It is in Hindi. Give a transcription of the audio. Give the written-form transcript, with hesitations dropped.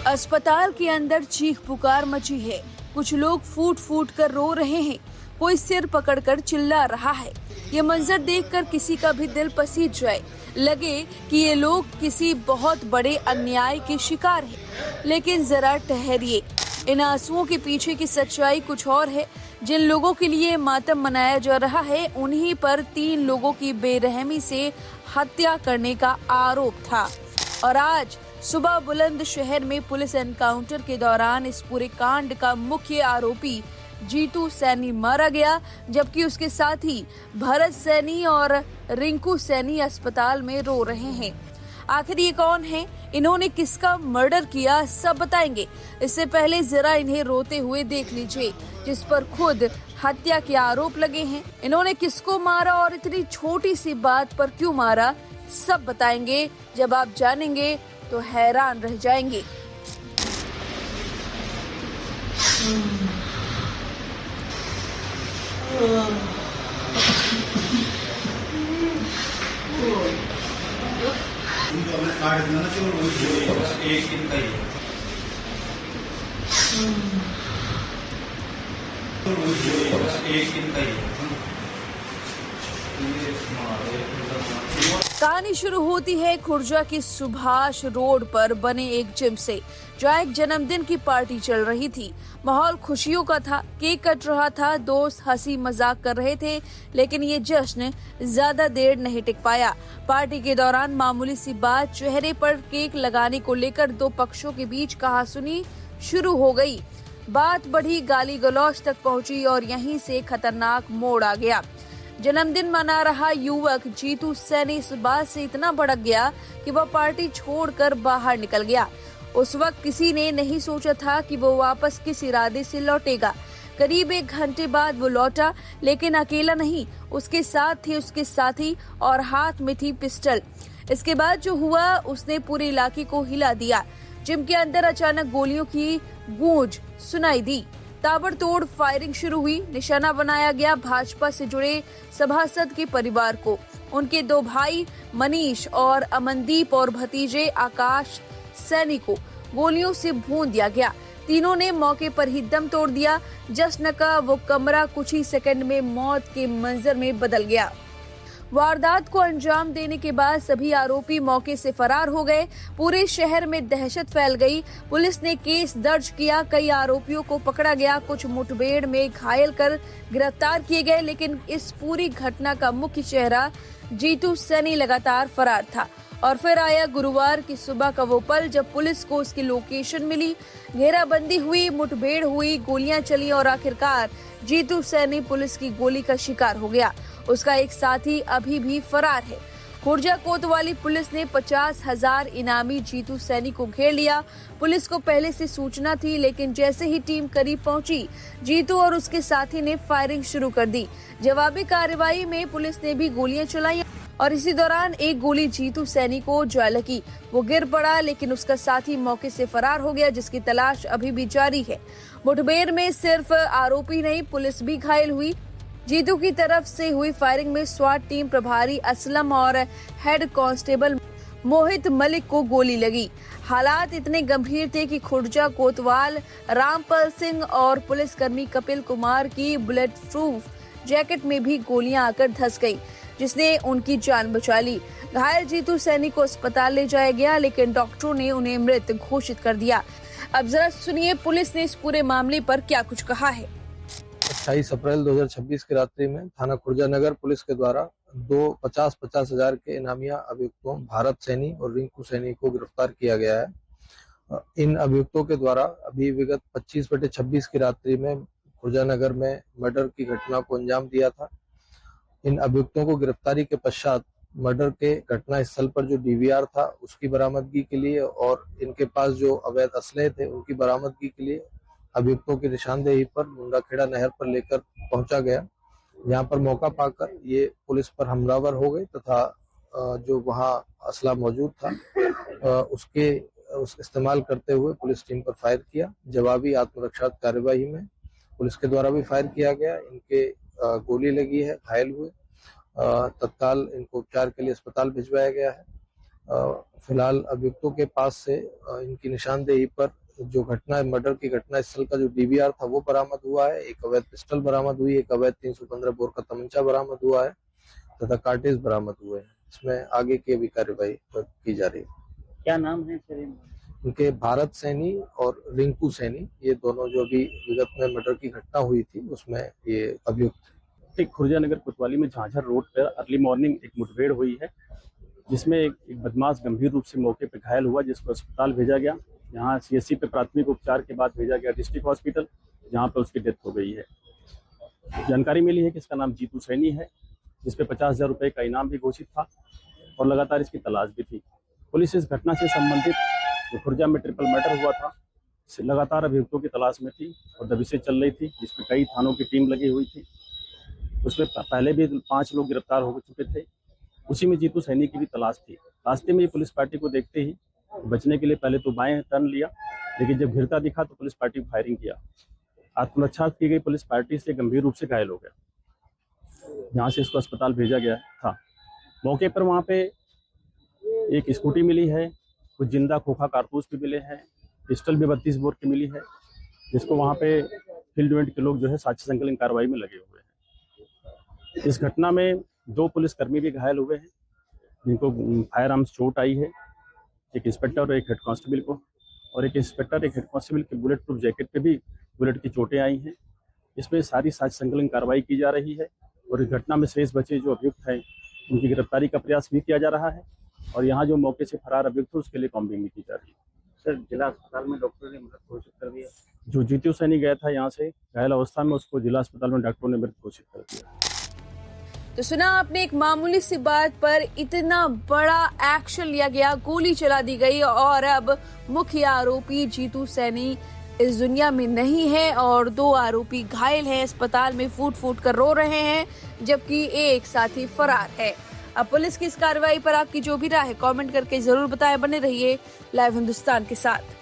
अस्पताल के अंदर चीख पुकार मची है। कुछ लोग फूट फूट कर रो रहे हैं, कोई सिर पकड़कर चिल्ला रहा है। ये मंजर देखकर किसी का भी दिल पसीज जाए, लगे कि ये लोग किसी बहुत बड़े अन्याय के शिकार हैं। लेकिन जरा ठहरिए, इन आंसुओं के पीछे की सच्चाई कुछ और है। जिन लोगों के लिए मातम मनाया जा रहा है, उन्हीं पर 3 लोगों की बेरहमी से हत्या करने का आरोप था। और आज सुबह बुलंदशहर में पुलिस एनकाउंटर के दौरान इस पूरे कांड का मुख्य आरोपी जीतू सैनी मारा गया, जबकि उसके साथी भरत सैनी और रिंकू सैनी अस्पताल में रो रहे हैं। आखिर ये कौन है, इन्होंने किसका मर्डर किया, सब बताएंगे। इससे पहले जरा इन्हें रोते हुए देख लीजिए, जिस पर खुद हत्या के आरोप लगे हैं। इन्होंने किसको मारा और इतनी छोटी सी बात पर क्यों मारा, सब बताएंगे। जब आप जानेंगे तो हैरान रह जाएंगे। कहानी शुरू होती है खुर्जा की सुभाष रोड पर बने एक जिम से, जहाँ एक जन्मदिन की पार्टी चल रही थी। माहौल खुशियों का था, केक कट रहा था, दोस्त हंसी मजाक कर रहे थे। लेकिन ये जश्न ज्यादा देर नहीं टिक पाया। पार्टी के दौरान मामूली सी बात, चेहरे पर केक लगाने को लेकर 2 पक्षों के बीच कहासुनी शुरू हो गई। बात बढ़ी, गाली गलौज तक पहुंची और यहीं से खतरनाक मोड़ आ गया। जन्मदिन मना रहा युवक जीतू सैनी इस बात से इतना भड़क गया कि वह पार्टी छोड़कर बाहर निकल गया। उस वक्त किसी ने नहीं सोचा था कि वो वापस किस इरादे से लौटेगा। करीब 1 घंटे बाद वो लौटा, लेकिन अकेला नहीं, उसके साथ थे उसके साथी और हाथ में थी पिस्टल। इसके बाद जो हुआ, उसने पूरे इलाके को हिला दिया। जिम के अंदर अचानक गोलियों की गूंज सुनाई दी। ताबड़तोड़ फायरिंग शुरू हुई। निशाना बनाया गया भाजपा से जुड़े सभासद के परिवार को, उनके 2 भाई मनीष और अमनदीप और भतीजे आकाश सैनी को गोलियों से भून दिया गया। तीनों ने मौके पर ही दम तोड़ दिया। जश्न का वो कमरा कुछ ही सेकंड में मौत के मंजर में बदल गया। वारदात को अंजाम देने के बाद सभी आरोपी मौके से फरार हो गए। पूरे शहर में दहशत फैल गई। पुलिस ने केस दर्ज किया, कई आरोपियों को पकड़ा गया, कुछ मुठभेड़ में घायल कर गिरफ्तार किए गए। लेकिन इस पूरी घटना का मुख्य चेहरा जीतू सैनी लगातार फरार था। और फिर आया गुरुवार की सुबह का वो पल जब पुलिस को उसकी लोकेशन मिली, घेराबंदी हुई, मुठभेड़ हुई, गोलियां चली और आखिरकार जीतू सैनी पुलिस की गोली का शिकार हो गया। उसका एक साथी अभी भी फरार है। खुर्जा कोतवाली पुलिस ने 50,000 इनामी जीतू सैनी को घेर लिया। पुलिस को पहले से सूचना थी, लेकिन जैसे ही टीम करीब पहुंची, जीतू और उसके साथी ने फायरिंग शुरू कर दी। जवाबी कार्रवाई में पुलिस ने भी गोलियां चलाई और इसी दौरान एक गोली जीतू सैनी को जा लगी। वो गिर पड़ा, लेकिन उसका साथी मौके से फरार हो गया, जिसकी तलाश अभी भी जारी है। मुठभेड़ में सिर्फ आरोपी नहीं, पुलिस भी घायल हुई। जीतू की तरफ से हुई फायरिंग में स्वाट टीम प्रभारी असलम और हेड कांस्टेबल मोहित मलिक को गोली लगी। हालात इतने गंभीर थे कि खुर्जा कोतवाल रामपाल सिंह और पुलिसकर्मी कपिल कुमार की बुलेट प्रूफ जैकेट में भी गोलियां आकर धंस गई, जिसने उनकी जान बचा ली। घायल जीतू सैनी को अस्पताल ले जाया गया, लेकिन डॉक्टरों ने उन्हें मृत घोषित कर दिया। अब जरा सुनिए पुलिस ने इस पूरे मामले पर क्या कुछ कहा है। 28 अप्रैल 2026 की रात्रि में थाना खुर्जा नगर पुलिस के द्वारा 50 हजार के इनामिया अभियुक्तों भारत सैनी और रिंकू सैनी को गिरफ्तार किया गया है। इन अभियुक्तों के द्वारा अभी विगत 25/26 की रात्रि में खुर्जा नगर में मर्डर की घटना को अंजाम दिया था। इन अभियुक्तों को गिरफ्तारी के पश्चात मर्डर के घटना स्थल पर जो डीवीआर था उसकी बरामदगी के लिए और इनके पास जो अवैध असले थे उनकी बरामदगी के लिए अभियुक्तों की निशानदेही पर मुंडाखेड़ा नहर पर लेकर पहुंचा गया। यहाँ पर मौका पाकर ये पुलिस पर हमलावर हो गए तथा जो वहाँ असला मौजूद था उसके इस्तेमाल करते हुए पुलिस टीम पर फायर किया। जवाबी आत्मरक्षा कार्यवाही में पुलिस के द्वारा भी फायर किया गया। इनके गोली लगी है, घायल हुए। तत्काल इनको उपचार के लिए अस्पताल भिजवाया गया है। फिलहाल अभियुक्तों के पास से इनकी निशानदेही पर जो घटना है, मर्डर की घटना स्थल का जो डीवीआर था वो बरामद हुआ है। एक अवैध पिस्टल बरामद हुई, एक अवैध 315 बोर का तमंचा बरामद हुआ है तथा कार्टेज बरामद हुए हैं। इसमें आगे की भी कार्यवाही की जा रही है। क्या नाम है सर इनके? भारत सैनी और रिंकू सैनी, ये दोनों जो भी विगत में मर्डर की घटना हुई थी उसमें ये अभियुक्त। खुर्जा नगर कोतवाली में झांझर रोड पर अर्ली मॉर्निंग एक मुठभेड़ हुई है, जिसमें एक बदमाश गंभीर रूप से मौके पर घायल हुआ, जिसको अस्पताल भेजा गया। यहाँ सीएससी पे प्राथमिक उपचार के बाद भेजा गया डिस्ट्रिक्ट हॉस्पिटल, जहाँ पर उसकी डेथ हो गई है। जानकारी मिली है कि इसका नाम जीतू सैनी है, जिसपे 50,000 रुपये का इनाम भी घोषित था और लगातार इसकी तलाश भी थी। पुलिस इस घटना से संबंधित जो खुर्जा में ट्रिपल मर्डर हुआ था, लगातार अभियुक्तों की तलाश में थी और दबिशें चल रही थी, जिसमें कई थानों की टीम लगी हुई थी। उसमें पहले भी 5 लोग गिरफ्तार हो चुके थे। उसी में जीतू सैनी की भी तलाश थी। रास्ते में ये पुलिस पार्टी को देखते ही बचने के लिए पहले तो बाएं टर्न लिया, लेकिन जब घिरता दिखा तो पुलिस पार्टी को फायरिंग किया। आत्मरक्षा की गई पुलिस पार्टी से गंभीर रूप से घायल हो गया। यहाँ से इसको अस्पताल भेजा गया था। मौके पर वहाँ पे एक स्कूटी मिली है, कुछ जिंदा खोखा कारतूस भी मिले हैं, पिस्टल भी 32 बोर की मिली है, जिसको वहाँ पे फील्ड इवेंट के लोग जो है साक्ष्य संकलन कार्रवाई में लगे हुए हैं। इस घटना में 2 पुलिसकर्मी भी घायल हुए हैं, जिनको फायर आर्म्स चोट आई है। एक इंस्पेक्टर और एक हेड कांस्टेबल को, और एक इंस्पेक्टर एक हेड कांस्टेबल के बुलेट प्रूफ जैकेट पे भी बुलेट की चोटें आई हैं। इसमें सारी साक्ष्य संकलन कार्रवाई की जा रही है और इस घटना में शेष बचे जो अभियुक्त हैं उनकी गिरफ्तारी का प्रयास भी किया जा रहा है और यहाँ जो मौके से फरार अभियुक्त है उसके लिए कॉम्बिंग भी की जा रही है। सर, जिला अस्पताल में डॉक्टर ने मृत घोषित कर दिया। जो जीतू सैनी गया था यहाँ से घायल अवस्था में, उसको जिला अस्पताल में डॉक्टरों ने मृत घोषित कर दिया। तो सुना आपने, एक मामूली सी बात पर इतना बड़ा एक्शन लिया गया, गोली चला दी गई और अब मुख्य आरोपी जीतू सैनी इस दुनिया में नहीं है और 2 आरोपी घायल हैं, अस्पताल में फूट फूट कर रो रहे हैं, जबकि एक साथी फरार है। अब पुलिस की इस कार्रवाई पर आपकी जो भी राय है कमेंट करके जरूर बताएं। बने रहिए लाइव हिंदुस्तान के साथ।